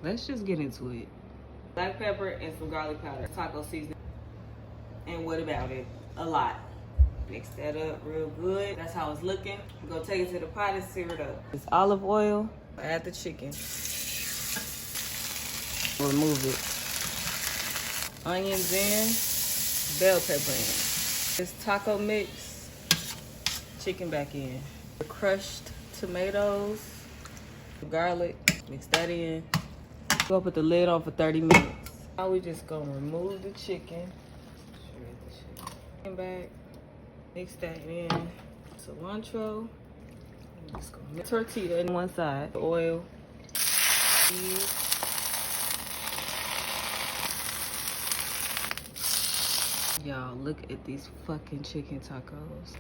Let's just get into it. Black pepper and some garlic powder, taco seasoning. And what about it? A lot. Mix that up real good. That's how it's looking. We're gonna take it to the pot and sear it up. It's olive oil. Add the chicken. Remove it. Onions in. Bell pepper in. This taco mix. Chicken back in. The crushed tomatoes. Garlic. Mix that in. Go put the lid on for 30 minutes. Now we just gonna remove the chicken. Shred the chicken back. Mix that in. Cilantro. Just gonna mix tortilla in one side. Oil. Cheese. Y'all, look at these fucking chicken tacos.